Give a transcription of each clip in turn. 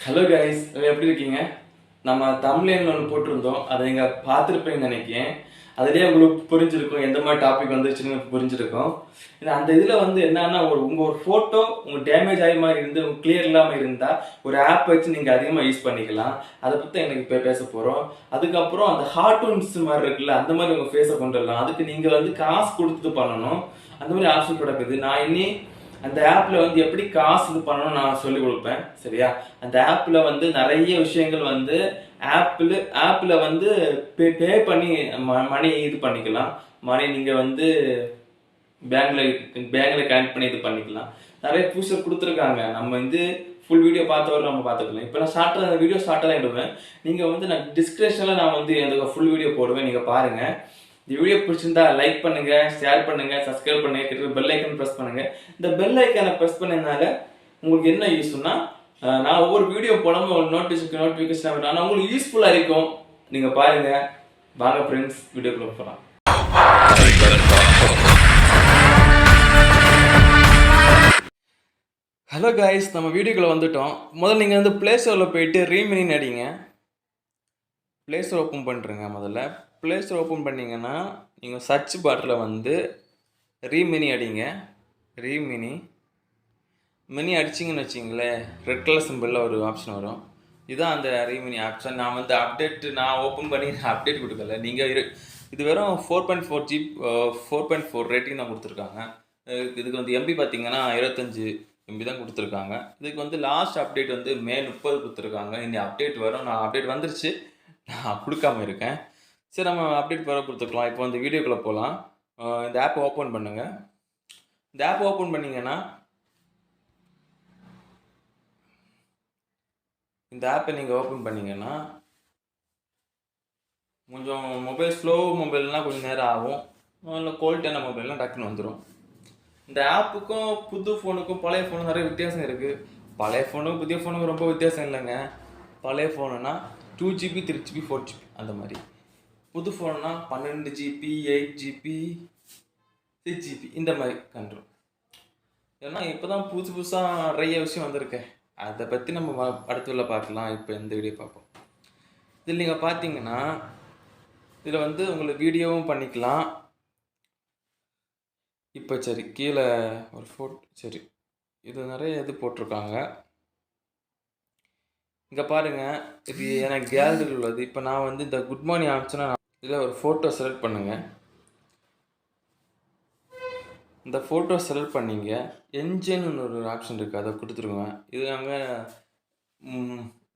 Hello guys, எப்படி இருக்கீங்க? நம்ம தமிழ்ல ஒன்று போட்டிருந்தோம், அதை நீங்கள் பார்த்துருப்பீங்கன்னு நினைக்கிறேன். அதுலேயே உங்களுக்கு புரிஞ்சிருக்கும் எந்த மாதிரி டாபிக் வந்துச்சுன்னு புரிஞ்சிருக்கும். ஏன்னா அந்த இதில் வந்து என்னன்னா உங்கள் ஒரு ஃபோட்டோ உங்கள் டேமேஜ் ஆகி மாதிரி இருந்து உங்களுக்கு கிளியர் இல்லாமல் இருந்தால் ஒரு ஆப் வச்சு நீங்கள் அதிகமாக யூஸ் பண்ணிக்கலாம். அதை பற்றி எனக்கு இப்போ பேச போகிறோம். அதுக்கப்புறம் அந்த கார்ட்டூன்ஸ் மாதிரி இருக்குல்ல, அந்த மாதிரி உங்கள் ஃபேஸை கொண்டு வரலாம். அதுக்கு நீங்கள் வந்து காசு கொடுத்து பண்ணணும். அந்த மாதிரி ஆப்ஷன் கிடக்குது. நான் இனி அந்த ஆப்ல வந்து எப்படி காசு இது பண்ணணும் நான் சொல்லி கொடுப்பேன். சரியா? அந்த ஆப்ல வந்து நிறைய விஷயங்கள் வந்து ஆப்ல வந்து பே பண்ணி மணி இது பண்ணிக்கலாம். மணி நீங்க வந்து பேங்க்ல பேங்க்ல கனெக்ட் பண்ணி இது பண்ணிக்கலாம். நிறைய ஃபியூச்சர் கொடுத்துருக்காங்க. நம்ம வந்து ஃபுல் வீடியோ பார்த்தவரை நம்ம பார்த்துக்கலாம். இப்போ நான் ஷார்ட்டாக அந்த வீடியோ ஷார்ட்டாக தான் இடுவேன். நீங்கள் வந்து நான் டிஸ்கிரிப்ஷனில் நான் வந்து அந்த ஃபுல் வீடியோ போடுவேன். நீங்கள் பாருங்கள். இந்த வீடியோ பிடிச்சிருந்தா லைக் பண்ணுங்க, ஷேர் பண்ணுங்க, சப்ஸ்கிரைப் பண்ணுங்க, கிட்ட பெல் ஐக்கன் ப்ரெஸ் பண்ணுங்க. இந்த பெல் ஐக்கனை ப்ரெஸ் பண்ணதுனால உங்களுக்கு என்ன யூஸ்னா, நான் ஒவ்வொரு வீடியோ போடாமல் ஒரு நோட்டிஃபிகேஷன் வரும். ஆனால் உங்களுக்கு யூஸ்ஃபுல்லாக இருக்கும். நீங்கள் பாருங்க. வாங்க ஃப்ரெண்ட்ஸ், வீடியோக்குள்ள போகலாம். ஹலோ கைஸ், நம்ம வீடியோக்குள்ள வந்துட்டோம். முதல்ல நீங்கள் வந்து ப்ளே ஸ்டோரில் போயிட்டு ரீமினின்னு அடிங்க. ப்ளே ஸ்டோர் ஓப்பன் பண்ணுறேங்க. முதல்ல ப்ளே ஸ்டோர் ஓப்பன் பண்ணிங்கன்னா நீங்கள் சர்ச் பாட்டில் வந்து ரீமினி அடிங்க. ரீமினி மினி அடிச்சிங்கன்னு வச்சிங்களேன், ரெட் கலர் சிம்பிளில் ஒரு ஆப்ஷன் வரும். இதுதான் அந்த ரீமினி ஆப்ஷன். நான் வந்து நான் ஓப்பன் பண்ணி அப்டேட் கொடுக்கல. நீங்கள் இது வெறும் 4.4 ஜிபி 4.4 ரேட்டிங் தான் கொடுத்துருக்காங்க. இதுக்கு வந்து எம்பி பார்த்தீங்கன்னா 25 எம்பி தான் கொடுத்துருக்காங்க. இதுக்கு வந்து லாஸ்ட் அப்டேட் வந்து மே 30 கொடுத்துருக்காங்க. இனி அப்டேட் வரும். நான் அப்டேட் வந்துருச்சு, நான் கொடுக்காம இருக்கேன். சரி, நம்ம அப்டேட் வர கொடுத்துக்கலாம். இப்போ வந்து வீடியோக்குள்ளே போகலாம். இந்த ஆப்பை ஓப்பன் பண்ணுங்கள். இந்த ஆப்பை ஓப்பன் பண்ணிங்கன்னா இந்த ஆப்பை நீங்கள் ஓப்பன் பண்ணிங்கன்னா கொஞ்சம் மொபைல் ஸ்லோ மொபைல்னால் கொஞ்சம் நேரம் ஆகும். இல்லை குவாலிட்டியான மொபைல்லாம் டக்குன்னு வந்துடும். இந்த ஆப்புக்கும் புது ஃபோனுக்கும் பழைய ஃபோனுக்கும் நிறைய வித்தியாசம் இருக்குது. பழைய ஃபோனுக்கும் புதிய ஃபோனுக்கும் ரொம்ப வித்தியாசம் இல்லைங்க. பழைய ஃபோனுனா 2GB 3GB 4GB அந்த மாதிரி. புது ஃபோனுனா 12GB 8GB 6GB இந்த மாதிரி கண்டுரும். ஏன்னா இப்போ தான் புதுசாக நிறைய விஷயம் வந்திருக்கேன். அதை பற்றி நம்ம அடுத்த பார்க்கலாம். இப்போ இந்த வீடியோ பார்ப்போம். இதில் நீங்கள் பார்த்தீங்கன்னா இதில் வந்து உங்களுக்கு வீடியோவும் பண்ணிக்கலாம். இப்போ சரி, கீழே ஒரு ஃபோட்டோ. சரி, இது நிறைய இது போட்டிருக்காங்க. இங்கே பாருங்கள், இது எனக்கு கேலரியில் உள்ளது. இப்போ நான் வந்து இந்த குட் மார்னிங் ஆப்ஷனை இதில் ஒரு ஃபோட்டோ செலக்ட் பண்ணுங்கள். இந்த ஃபோட்டோ செலக்ட் பண்ணிங்க. என்ஜின்னு ஒரு ஆப்ஷன் இருக்குது, அதை கொடுத்துருங்க. இது நாங்கள்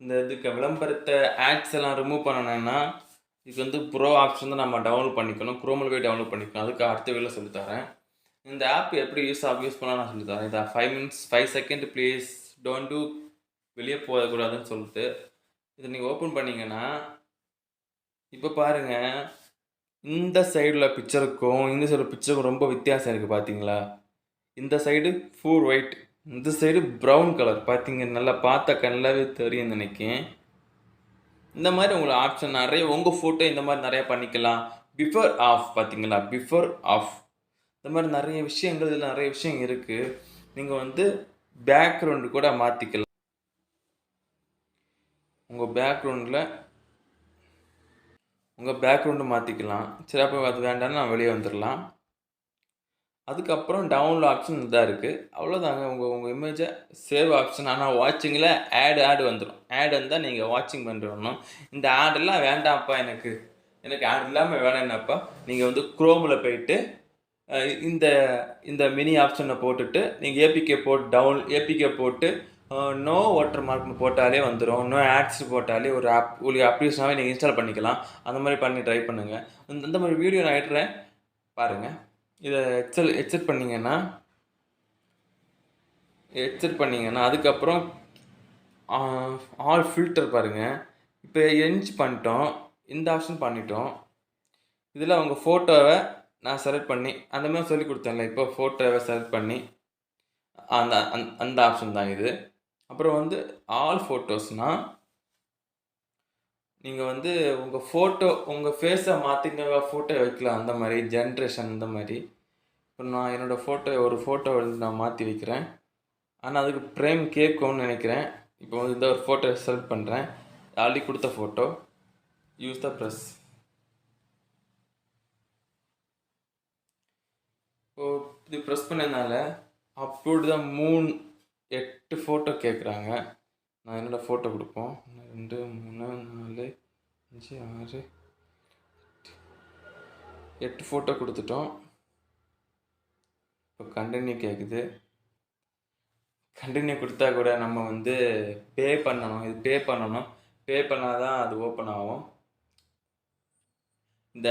இந்த இதுக்கு விளம்பரத்தை ஆட்ஸ் எல்லாம் ரிமூவ் பண்ணணும்னா இதுக்கு வந்து ப்ரோ ஆப்ஷன் தான் நம்ம டவுன்லோட் பண்ணிக்கணும். குரோமில் போய் டவுன்லோட் பண்ணிக்கணும். அதுக்கு அடுத்த வீடியோவில் சொல்லித்தரேன். இந்த ஆப் எப்படி யூஸ் பண்ணலாம் நான் சொல்லித்தரேன். இதை 5 செகண்ட் ப்ளீஸ் டோன்ட் டூ வெளியே போகக்கூடாதுன்னு சொல்லிட்டு இதை நீங்கள் ஓப்பன் பண்ணிங்கன்னா இப்போ பாருங்கள், இந்த சைடில் பிக்சருக்கும் இந்த சைடு பிக்சருக்கும் ரொம்ப வித்தியாசம் இருக்குது. பார்த்தீங்களா? இந்த சைடு ஃபுல் ஒயிட், இந்த சைடு ப்ரௌன் கலர். பார்த்தீங்க, நல்லா பார்த்த நல்லாவே தெரியும் நினைக்கிறேன். இந்த மாதிரி உங்களுக்கு ஆப்ஷன் நிறைய, உங்கள் ஃபோட்டோ இந்த மாதிரி நிறையா பண்ணிக்கலாம். பிஃபோர் ஆஃப் பார்த்தீங்களா? பிஃபோர் ஆஃப் இந்த மாதிரி நிறைய விஷயங்கள், இதில் நிறைய விஷயம் இருக்குது. நீங்கள் வந்து பேக்ரவுண்டு கூட மாற்றிக்கலாம். உங்கள் பேக்ரவுண்டு மாற்றிக்கலாம். சரி, அப்போ அது வேண்டாம்னு நான் வெளியே வந்துடலாம். அதுக்கப்புறம் டவுன்லோட் ஆப்ஷன் இதாக இருக்குது. அவ்வளோதாங்க. உங்கள் இமேஜை சேவ் ஆப்ஷன். ஆனால் வாட்சிங்கில் ஆடு வந்துடும். ஆட் வந்தால் நீங்கள் வாட்சிங் பண்ணுறணும். இந்த ஆடெல்லாம் வேண்டாம்ப்பா, எனக்கு ஆட் இல்லாமல் வேணும்னாப்பா நீங்கள் வந்து குரோமில் போயிட்டு இந்த இந்த மினி ஆப்ஷனை போட்டுட்டு நீங்கள் ஏபிகே போட்டு நோ வாட்டர் மார்க்னு போட்டாலே வந்துடும். நோ ஆட்ஸ் போட்டாலே ஒரு அப்ளிகேஷனாகவே நீங்கள் இன்ஸ்டால் பண்ணிக்கலாம். அந்த மாதிரி பண்ணி ட்ரை பண்ணுங்கள். இந்த மாதிரி வீடியோ நான் எடுத்துகிறேன் பாருங்கள். இதை ஹெட்செட் பண்ணிங்கன்னா அதுக்கப்புறம் ஆல் ஃபில்டர் பாருங்கள். இப்போ பண்ணிட்டோம், இந்த ஆப்ஷன் பண்ணிட்டோம். இதில் உங்கள் ஃபோட்டோவை நான் செலக்ட் பண்ணி அந்த மாதிரி சொல்லி கொடுத்தேன்ல, இப்போ ஃபோட்டோவை செலக்ட் பண்ணி அந்த ஆப்ஷன் தான் இது. அப்புறம் வந்து ஆல் ஃபோட்டோஸ்னால் நீங்கள் வந்து உங்கள் ஃபோட்டோ உங்கள் ஃபேஸை மாற்றிங்க ஃபோட்டோ வைக்கலாம். அந்த மாதிரி ஜென்ரேஷன் இந்த மாதிரி. இப்போ நான் என்னோடய ஒரு ஃபோட்டோ வந்து நான் மாற்றி வைக்கிறேன். ஆனால் அதுக்கு ப்ரேம் கேட்கும்னு நினைக்கிறேன். இப்போ வந்து இந்த ஒரு ஃபோட்டோ செலக்ட் பண்ணுறேன். ஆல்ரெடி கொடுத்த ஃபோட்டோ. Use the press. இப்போ இது ப்ரெஸ் பண்ணதுனால அப்லோடு தான் 8 ஃபோட்டோ கேட்குறாங்க. நான் என்னோட ஃபோட்டோ கொடுப்போம். 2 3 4 5 6 8 ஃபோட்டோ கொடுத்துட்டோம். இப்போ கண்டினியூ கேட்குது. கண்டினியூ கொடுத்தா கூட நம்ம வந்து பே பண்ணணும். இது பே பண்ணணும். பே பண்ணால் தான் அது ஓப்பன் ஆகும். இந்த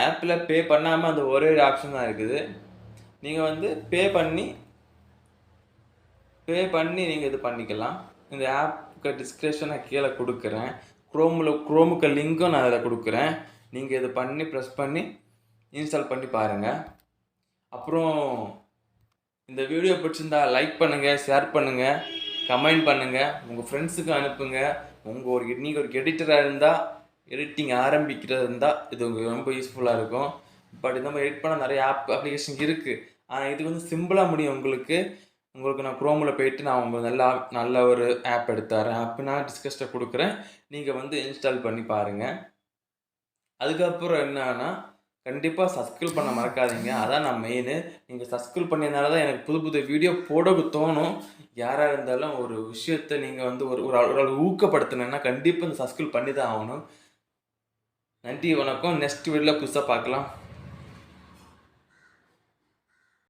ஆப்பில் பே பண்ணாமல் அந்த ஒரே ஒரு ஆப்ஷன் தான் இருக்குது. நீங்கள் வந்து பே பண்ணி நீங்கள் இது பண்ணிக்கலாம். இந்த ஆப்புக்கு டிஸ்கிரிப்ஷன் நான் கீழே கொடுக்குறேன். குரோமுக்கு லிங்க்கும் நான் அதில் கொடுக்குறேன். நீங்கள் இது பண்ணி ப்ரெஸ் பண்ணி இன்ஸ்டால் பண்ணி பாருங்கள். அப்புறம் இந்த வீடியோ பிடிச்சிருந்தா லைக் பண்ணுங்கள், ஷேர் பண்ணுங்கள், கமெண்ட் பண்ணுங்கள், உங்கள் ஃப்ரெண்ட்ஸுக்கு அனுப்புங்க. நீங்கள் ஒரு எடிட்டராக இருந்தால், எடிட்டிங் ஆரம்பிக்கிறது இருந்தால் இது உங்களுக்கு ரொம்ப யூஸ்ஃபுல்லாக இருக்கும். பட் இந்த மாதிரி எடிட் பண்ண நிறைய அப்ளிகேஷன் இருக்குது. ஆனால் இது வந்து சிம்பிளாக முடியும் உங்களுக்கு நான் குரோமில் போயிட்டு நான் உங்களுக்கு நல்ல ஒரு ஆப் எடுத்துறேன். ஆப் நான் டிஸ்கஸ்ட்டை கொடுக்குறேன். நீங்கள் வந்து இன்ஸ்டால் பண்ணி பாருங்கள். அதுக்கப்புறம் என்னன்னா கண்டிப்பாக சப்ஸ்கிரைப் பண்ண மறக்காதீங்க. அதான் நான் மெயினு. நீங்கள் சப்ஸ்கிரைப் பண்ணியதுனால தான் எனக்கு புது புது வீடியோ போட தோணும். யாராக இருந்தாலும் ஒரு விஷயத்தை நீங்கள் வந்து ஒரு ஊக்கப்படுத்தினேன்னா கண்டிப்பாக இந்த சப்ஸ்கிரைப் பண்ணி தான் ஆகணும். நன்றி, வணக்கம். நெக்ஸ்ட் வீடியோவில் புதுசாக பார்க்கலாம்.